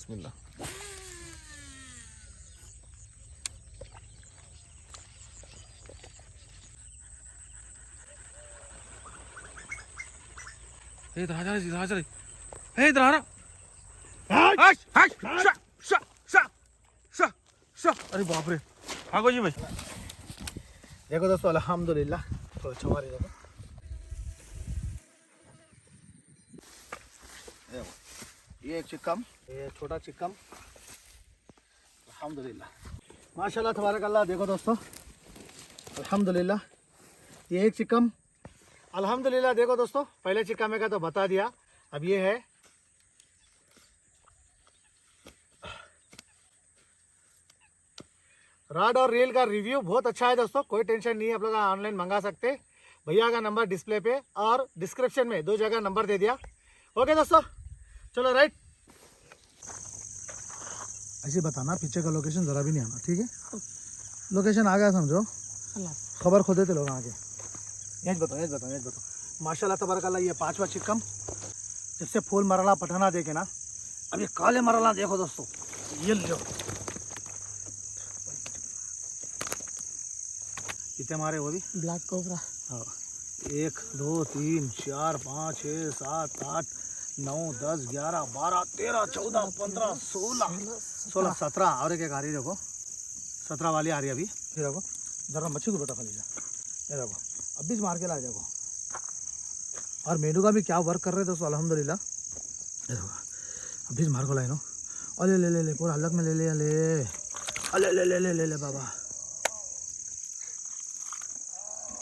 बिस्मिल्लाह। इधर आ जा, इधर आ जा, इधर आ रहा। अरे बाप रे, भागो जी भाई। देखो दोस्तों अल्हम्दुलिल्लाह तो अच्छा मारे देखो। ये एक चिक्कम, ये छोटा चिक्कम अल्हम्दुलिल्लाह माशाल्लाह तबारक अल्लाह। देखो दोस्तों अल्हम्दुलिल्लाह ये एक चिक्कम अल्हम्दुलिल्लाह। देखो दोस्तों पहले चिक्कम का तो बता दिया, अब ये है रॉड और रील का रिव्यू बहुत अच्छा है दोस्तों, कोई टेंशन नहीं है, आप लोग ऑनलाइन मंगा सकते। भैया का नंबर डिस्प्ले पे और डिस्क्रिप्शन में दो जगह नंबर दे दिया। ओके दोस्तों चलो राइट। ऐसे बताना पीछे का लोकेशन ज़रा भी नहीं आना, ठीक है? लोकेशन आ गया समझो, खबर खो देते लोग आगे। यही बताओ माशाल्लाह तबारकल्लाह। ये पांचवा चिक्कम जिससे फूल मरला पठाना देखे ना। अब ये काले मरला देखो दोस्तों, ये लो कितने मारे वो भी ब्लैक कोबरा। हाँ 1 2 3 4 5 6 7 8 9 10 11 12 13 14 15 16 17 और एक आ रही देखो, 17 वाली आ रही अभी। फिर देखो जरा मच्छी को बेटा खाली जा, ये देखो अभी मार के ला देखो। और मेनू का भी क्या वर्क कर रहे थे दोस्तों अल्हम्दुलिल्लाह। अभी मार को लाए नो, अरे ले ले ले पूरा अलग में ले ले ले अले ले ले ले ले ले बाबा।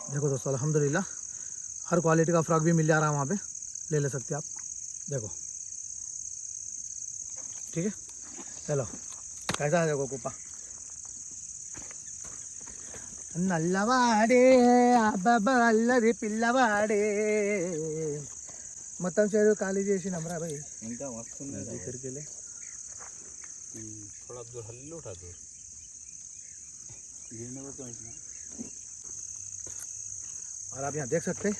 देखो दोस्तों अल्हम्दुलिल्लाह हर क्वालिटी का फ्रॉक भी मिल जा रहा है वहाँ पे, ले सकते आप। देखो ठीक है, चलो कैसा है देखो कुप्पा నల్లవాడే అబ్బబ్బల్లది పిల్లవాడే మొత్తం చేరు ఖాళీ చేసినాం రా भाई। इनका मस्त है इधर के लिए थोड़ा दूर हल्ले उठा दूर गिरने को तो इसमें। और आप यहाँ देख सकते हैं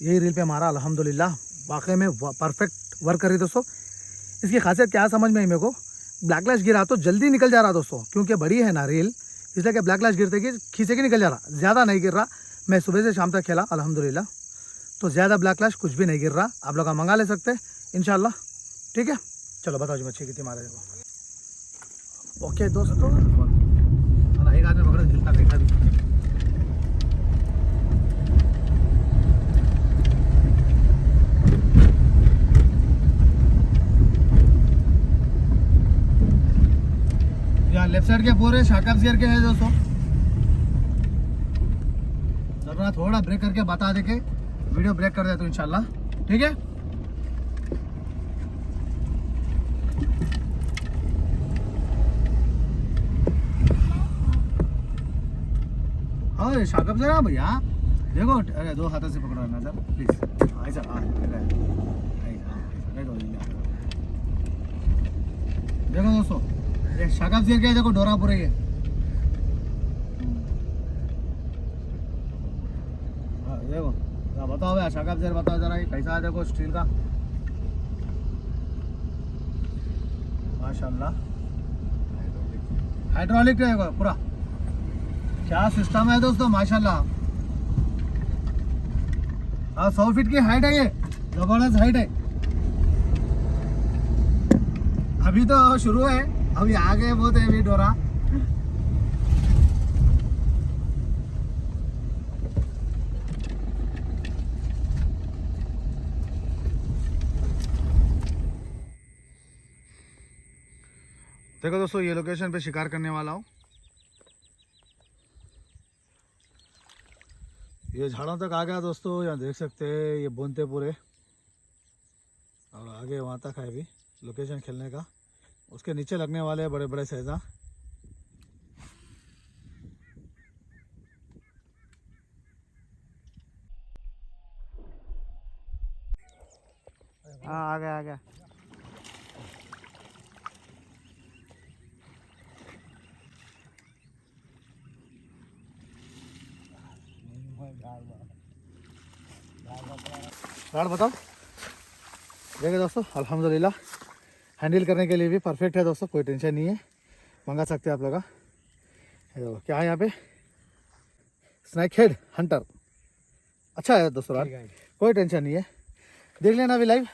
यही रील पे हमारा अल्हम्दुलिल्लाह वाकई में परफेक्ट वर्क कर रही दोस्तों। इसकी खासियत क्या समझ में आई मेरे को, ब्लैक लाइट गिरा तो जल्दी निकल जा रहा दोस्तों, क्योंकि बड़ी है ना रील, इसलिए कि ब्लैक लाइट गिरते कि खींचे के निकल जा रहा, ज़्यादा नहीं गिर रहा। मैं सुबह से शाम तक खेला अल्हम्दुलिल्लाह, तो ज़्यादा ब्लैक लाइट कुछ भी नहीं गिर रहा। आप लोग मंगा ले सकते हैं इंशाल्लाह, ठीक है? चलो बताओ जी मच्छी कितनी मारे देखो। ओके दोस्तों एक आदमी पकड़ गिरता देखा भी। लेफ्ट साइड के पूरे शाकब शेर के है दोस्तों, जरा थोड़ा ब्रेक करके बता दे के वीडियो ब्रेक कर दे तो इंशाल्लाह, ठीक है? हाँ ये शाकब शेर है भैया, देखो अरे दो हाथों से पकड़ो ना सर प्लीज। ऐसा देखो दोस्तों ये शाकब शेर के देखो डोरा पूरे ये। हाँ देखो बताओ भैया शाकब शेर बताओ जरा ये कैसा है देखो स्टील का माशाल्लाह। हाइड्रोलिक है पूरा, क्या सिस्टम है दोस्तों माशाल्लाह। हाँ 100 फीट की हाइट है ये, जबरदस्त हाइट है। अभी तो शुरू है, अभी आगे बहुत है अभी डोरा। देखो दोस्तों ये लोकेशन पे शिकार करने वाला हूँ, ये झाड़ों तक आ गया दोस्तों, यहाँ देख सकते हैं ये बोनते पूरे, और आगे वहाँ तक है अभी लोकेशन खेलने का। उसके नीचे लगने वाले बड़े बड़े सैजा। हाँ आ गया राड बताओ। देखिए दोस्तों अल्हम्दुलिल्लाह हैंडल करने के लिए भी परफेक्ट है दोस्तों, कोई टेंशन नहीं है, मंगा सकते हैं आप लोग। ये देखो क्या है यहाँ पे, स्नैक हेड हंटर, अच्छा है दोस्तों रॉड, कोई टेंशन नहीं है, देख लेना अभी लाइव।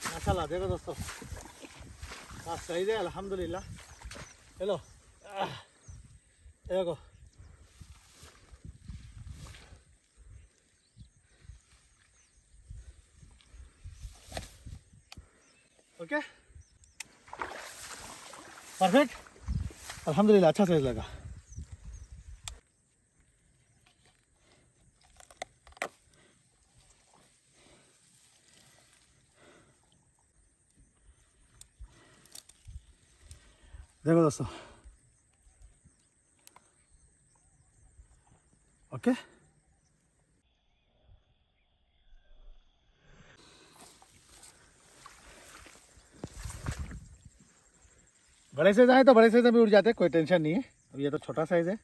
माशाल्लाह देखो दोस्तों, सही है अल्हम्दुलिल्लाह। चलो देखो ओके परफेक्ट अल्हम्दुलिल्लाह, अच्छा साइज लगा। देखो दोस्तों ओके, बड़े साइज आए तो बड़े साइज में भी उड़ जाते हैं, कोई टेंशन नहीं है। अब ये तो छोटा साइज है,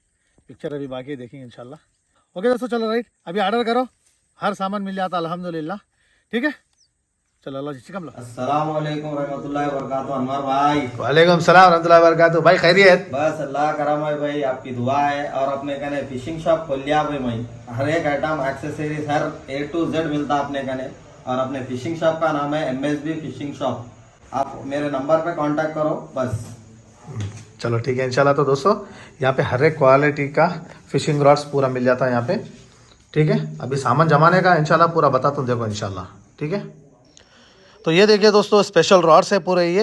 पिक्चर अभी बाकी देखेंगे इंशाल्लाह। ओके दोस्तों चलो राइट, अभी ऑर्डर करो, हर सामान मिल जाता अल्हम्दुलिल्लाह, ठीक है। चलो अल्लाह जी चिकम लो। अस्सलाम वालेकुम रहमतुल्लाहि व बरकातुहू। अनवर भाई वालेकुम सलाम रहमतुल्लाहि व बरकातुहू। भाई खैरियत? बस अल्लाह करम है भाई, आपकी दुआ है। और अपने कने फिशिंग शॉप खोल लिया भाई, मैं हर एक item accessories her A to Z मिलता अपने कने। और अपने फिशिंग शॉप का नाम है MSB फिशिंग शॉप। आप मेरे नंबर पे कांटेक्ट करो बस। चलो ठीक है इंशाल्लाह। तो दोस्तों यहाँ पे हर एक क्वालिटी का फिशिंग रॉड्स पूरा मिल जाता है यहाँ पे, ठीक है। अभी सामान जमाने का इंशाल्लाह पूरा बताता हूँ, देखो इंशाल्लाह, ठीक है। तो ये देखिए दोस्तों, स्पेशल रॉड्स है पूरे, ये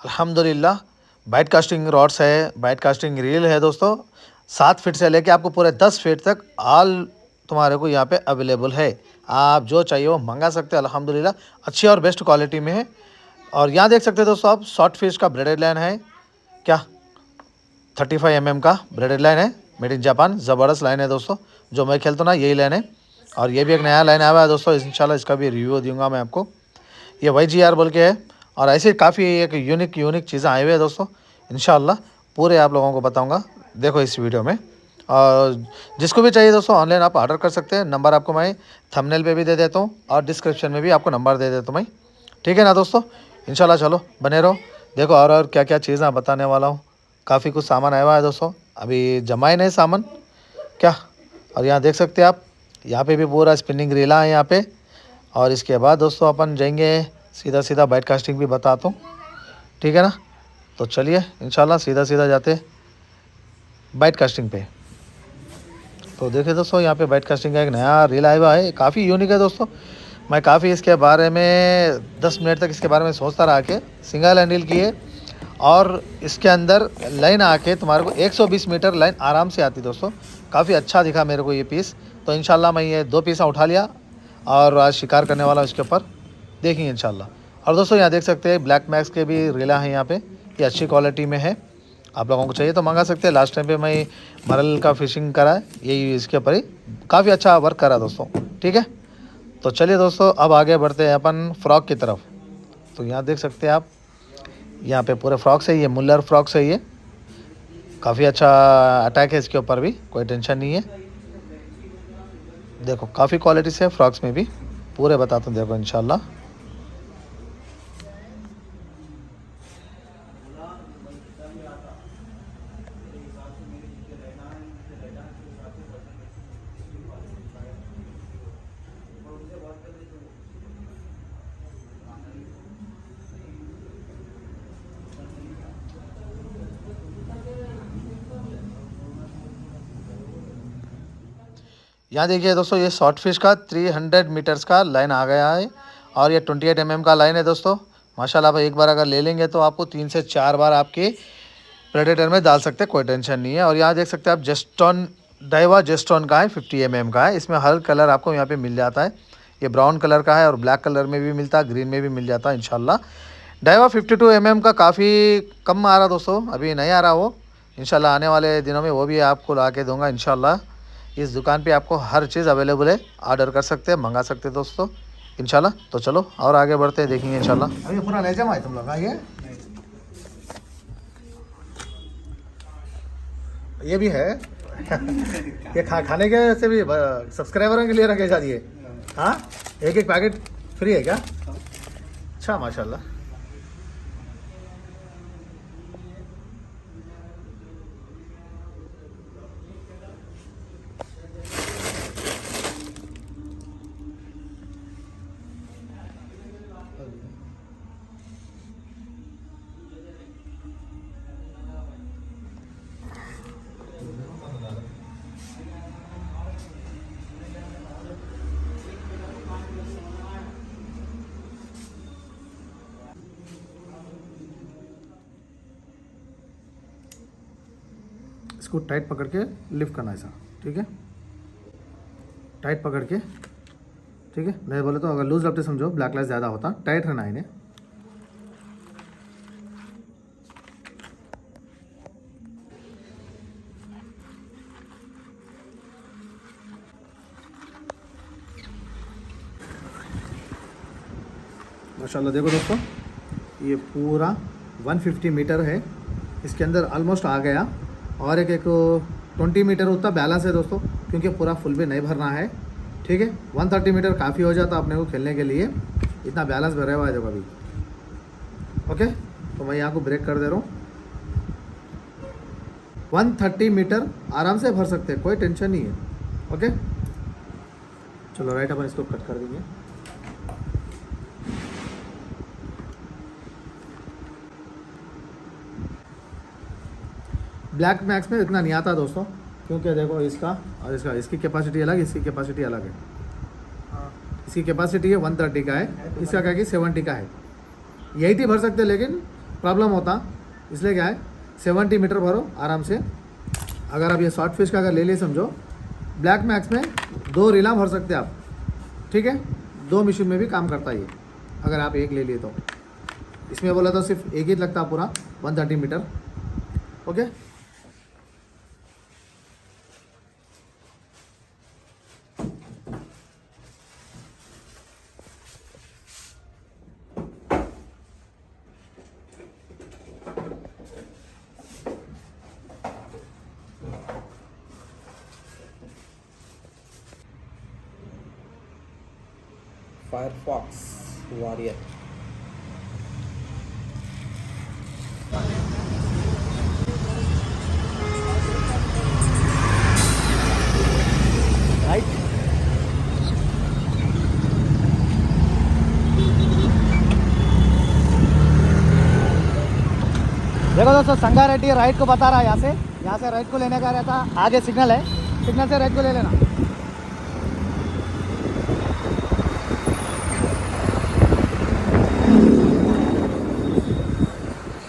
अल्हम्दुलिल्लाह बाइट कास्टिंग रॉड्स है, बाइट कास्टिंग रील है दोस्तों। 7 फीट से लेके आपको पूरे 10 फीट तक ऑल तुम्हारे को यहाँ पे अवेलेबल है। आप जो चाहिए वो मंगा सकते हैं अल्हम्दुलिल्लाह, अच्छी और बेस्ट क्वालिटी में है। और यहाँ देख सकते हैं दोस्तों आप, शॉर्ट फिश का ब्रेडेड लाइन है, क्या 35 mm का ब्रेडेड लाइन है, मेड इन जापान, ज़बरदस्त लाइन है दोस्तों। जो मैं खेलता हूँ ना यही लाइन है। और ये भी एक नया लाइन आया हुआ है दोस्तों, इंशाल्लाह इसका भी रिव्यू दूंगा मैं आपको। ये YGR बोल के है। और ऐसे काफ़ी एक यूनिक चीज़ें आई हुई है दोस्तों, इंशाल्लाह पूरे आप लोगों को बताऊंगा, देखो इस वीडियो में। और जिसको भी चाहिए दोस्तों ऑनलाइन आप ऑर्डर कर सकते हैं। नंबर आपको मैं थंबनेल पे भी दे देता हूँ और डिस्क्रिप्शन में भी आपको नंबर दे देता हूँ मैं, ठीक है ना दोस्तों। इंशाल्लाह चलो बने रहो, देखो और क्या क्या चीज़ें बताने वाला हूँ। काफ़ी कुछ सामान आया हुआ है दोस्तों, अभी जमाए नहीं सामान क्या। और यहाँ देख सकते हैं आप, यहाँ पे भी पूरा स्पिनिंग रीला है यहाँ पे। और इसके बाद दोस्तों अपन जाएंगे सीधा बाइट कास्टिंग भी बताता हूँ, ठीक है ना। तो चलिए इंशाल्लाह सीधा जाते बाइट कास्टिंग पे। तो देखिए दोस्तों यहाँ पे बाइट कास्टिंग का एक नया रील आया हुआ है, काफ़ी यूनिक है दोस्तों। मैं काफ़ी इसके बारे में 10 मिनट तक इसके बारे में सोचता रहा के, सिंगल हैंडल किए और इसके अंदर लाइन आके तुम्हारे को 120 मीटर लाइन आराम से आती दोस्तों। काफ़ी अच्छा दिखा मेरे को ये पीस, तो इंशाल्लाह मैं ये 2 पीसा उठा लिया और आज शिकार करने वाला इसके ऊपर, देखेंगे इंशाल्लाह। और दोस्तों यहाँ देख सकते हैं ब्लैक मैक्स के भी रीला हैं यहाँ पे, ये अच्छी क्वालिटी में है, आप लोगों को चाहिए तो मंगा सकते हैं। लास्ट टाइम पे मैं मरल का फिशिंग करा है, यही इसके ऊपर ही काफ़ी अच्छा वर्क करा दोस्तों, ठीक है। तो चलिए दोस्तों अब आगे बढ़ते हैं अपन फ्रॉक की तरफ। तो यहाँ देख सकते हैं आप, यहाँ पे पूरे फ्रॉक्स है, ये मुल्लर फ्रॉक्स है, ये काफ़ी अच्छा अटैक है इसके ऊपर भी, कोई टेंशन नहीं है। देखो काफ़ी क्वालिटी से फ्रॉक्स में भी पूरे बताता हूँ, देखो इंशाल्लाह। यहाँ देखिए दोस्तों, ये शॉर्ट फिश का 300 मीटर्स का लाइन आ गया है और ये 28 mm का लाइन है दोस्तों। माशाल्लाह भाई, एक बार अगर ले लेंगे तो आपको 3 से 4 बार आपके प्रेडेटर में डाल सकते हैं, कोई टेंशन नहीं है। और यहाँ देख सकते हैं आप, जेस्टोन डाइवा जेस्टोन का है, 50 mm का है। इसमें हर कलर आपको यहाँ पे मिल जाता है। ये ब्राउन कलर का है और ब्लैक कलर में भी मिलता है, ग्रीन में भी मिल जाता है इंशाल्लाह। डाइवा 52 mm का काफ़ी कम आ रहा दोस्तों, अभी नहीं आ रहा वो। इंशाल्लाह आने वाले दिनों में वो भी आपको ला के दूँगा इंशाल्लाह। इस दुकान पे आपको हर चीज़ अवेलेबल है, ऑर्डर कर सकते हैं, मंगा सकते हैं दोस्तों इंशाल्लाह। तो चलो और आगे बढ़ते हैं, देखेंगे इंशाल्लाह। अभी पूरा ले जाओ तुम लोग, आइए। ये भी है ये खाने के से भी सब्सक्राइबरों के लिए रखे जाती है। हाँ, एक एक पैकेट फ्री है क्या? अच्छा, माशाल्लाह। इसको टाइट पकड़ के लिफ्ट करना है ऐसा, ठीक है? टाइट पकड़ के, ठीक है? नहीं बोले तो अगर लूज रखते समझो ब्लैक लाइट ज़्यादा होता, टाइट रहना है इन्हें। माशाल्लाह देखो दोस्तों, ये पूरा 150 मीटर है, इसके अंदर ऑलमोस्ट आ गया। और एक 20 मीटर उतना बैलेंस है दोस्तों, क्योंकि पूरा फुल भी नहीं भरना है, ठीक है? 130 मीटर काफ़ी हो जाता अपने को खेलने के लिए, इतना बैलेंस भरा हुआ है देखो अभी। ओके, तो मैं यहाँ को ब्रेक कर दे रहा हूँ। 130 मीटर आराम से भर सकते हैं, कोई टेंशन नहीं है। ओके, चलो राइट, अपन इसको कट कर देंगे। ब्लैक मैक्स में इतना नहीं आता दोस्तों, क्योंकि देखो इसका और इसका, इसकी कैपेसिटी अलग, इसकी कैपेसिटी अलग है। इसकी कैपेसिटी है 130 का है, इसका क्या कि 70 का है। 80 भर सकते हैं, लेकिन प्रॉब्लम होता, इसलिए क्या है 70 मीटर भरो आराम से। अगर आप ये शॉर्ट फिश का अगर ले लिए समझो, ब्लैक मैक्स में 2 रीला भर सकते हैं आप, ठीक है? 2 मशीन में भी काम करता है ये, अगर आप एक ले लिए तो। इसमें बोला तो सिर्फ एक ही लगता पूरा 130 metre. Okay, Firefox warrior. Right, देखो दोस्तों, संगा रेड्डी राइट को बता रहा है, यहाँ से राइट को लेने का रहता, आगे सिग्नल है, सिग्नल से राइट को ले लेना।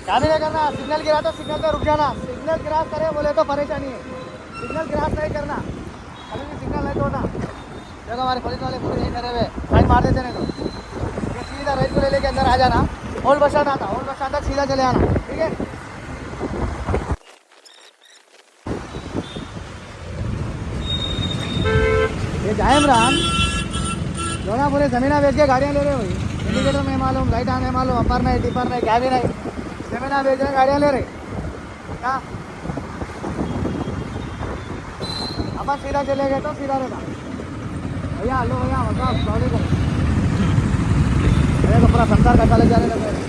क्या नहीं करना, सिग्नल गिरा तो सिग्नल पे रुक जाना, सिग्नल क्रॉस करे बोले तो परेशानी है, सिग्नल क्रॉस नहीं करना, अभी भी सिग्नल नहीं तोड़ना। देखो हमारे पुलिस वाले पूरे यही करे हुए, साइड मार देते नहीं तो ये सीधा राइट को ले लेके अंदर आ जाना। ओल्ड बस स्टैंड आता, ओल्ड बस स्टैंड तक सीधा चले आना, ठीक है? ये जाए इमरान जो ना पूरे ज़मीना बेच के गाड़ियाँ ले रहे हो, इंडिकेटर नहीं मालूम, लाइट नहीं मालूम, अपर नहीं, टिपर नहीं, क्या भी नहीं, ज़मीना बेच रहे गाड़ियाँ ले रहे क्या? अपन सीधा चले गए तो सीधा रहना भैया। हेलो भैया, बताओ सॉरी करो, तो पूरा संसार का चले जाने लगे।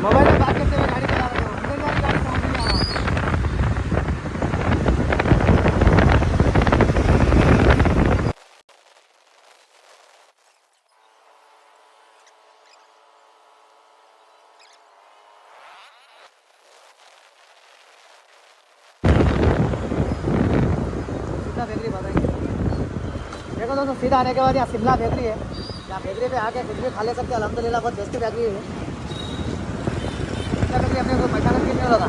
मोबाइल में बात करते हुए गाड़ी चला रहे हो, अंदर वाली गाड़ी समझ नहीं आ रहा। सीधा बेकरी बताएंगे। देखो दोस्तों, सीधा आने के बाद यहाँ शिमला बेकरी है। यहाँ बेकरी पे आके कुछ भी खा ले सकते हैं। अल्हम्दुलिल्लाह बहुत बेस्ट बेकरी है। शिमला बेकरी अपने को पहचान के नहीं लगा।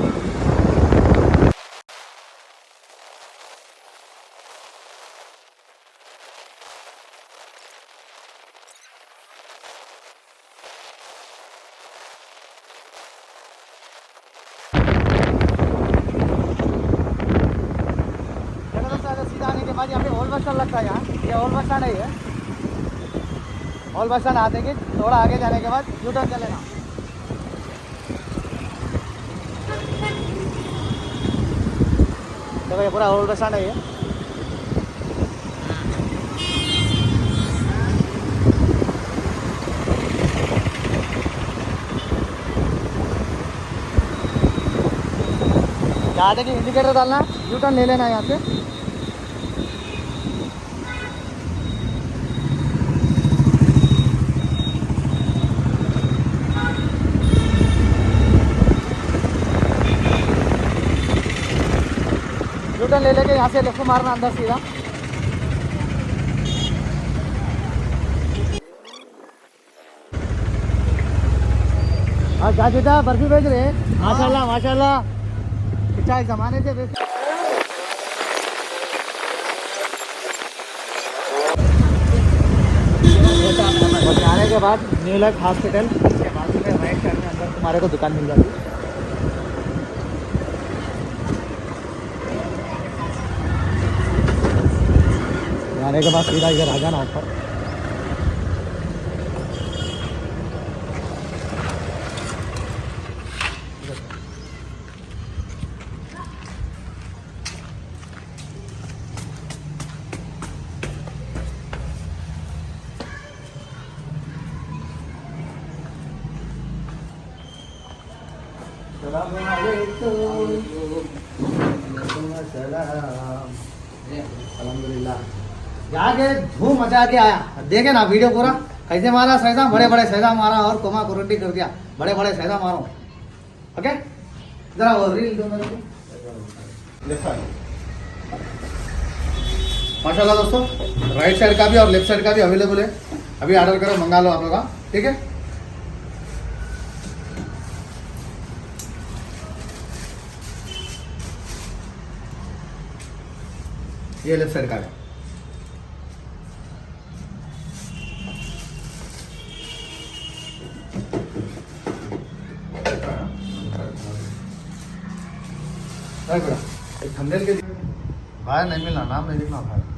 देखो दोस्तों, ऐसे सीधा आने के बाद यहाँ पे ओल्ड बस स्टैंड लगता है। यहाँ ये ओल्ड बस स्टैंड है। ये ओल्ड बस स्टैंड आते कि थोड़ा आगे जाने के बाद यू टर्न चलेगा। देखो ये पूरा ओल्ड बस स्टैंड है। ये यहाँ देखिए इंडिकेटर डालना, यू टर्न ले लेना यहाँ से। यू टर्न ले लेके यहाँ से लेफ्ट मारना अंदर सीधा। हाँ जाजिदा बर्फी भेज रहे हैं। माशाल्लाह माशाल्लाह, अच्छा इस जमाने से बेच। आने के बाद न्यू लाइफ हॉस्पिटल के बाजू में राइट साइड में अंदर तुम्हारे को दुकान मिल जाती है। आने के बाद सीधा इधर आ जाना ऊपर। अल्हम्दुलिल्लाह जाके धूम मचा के आया। देखे ना वीडियो पूरा कैसे मारा सहजा, बड़े बड़े सहजा मारा और कोमा कुरंडी कर दिया। बड़े बड़े सहजा मारो। ओके जरा वो रील दो मेरे को। माशाल्लाह दोस्तों, राइट साइड का भी और लेफ्ट साइड का भी अवेलेबल है। अभी ऑर्डर करो, मंगा लो आप लोग। ठीक है, ये लेफ्ट साइड का है। भाई बेटा एक थंबनेल के बाहर नहीं मिलना, नाम नहीं लिखना भाई।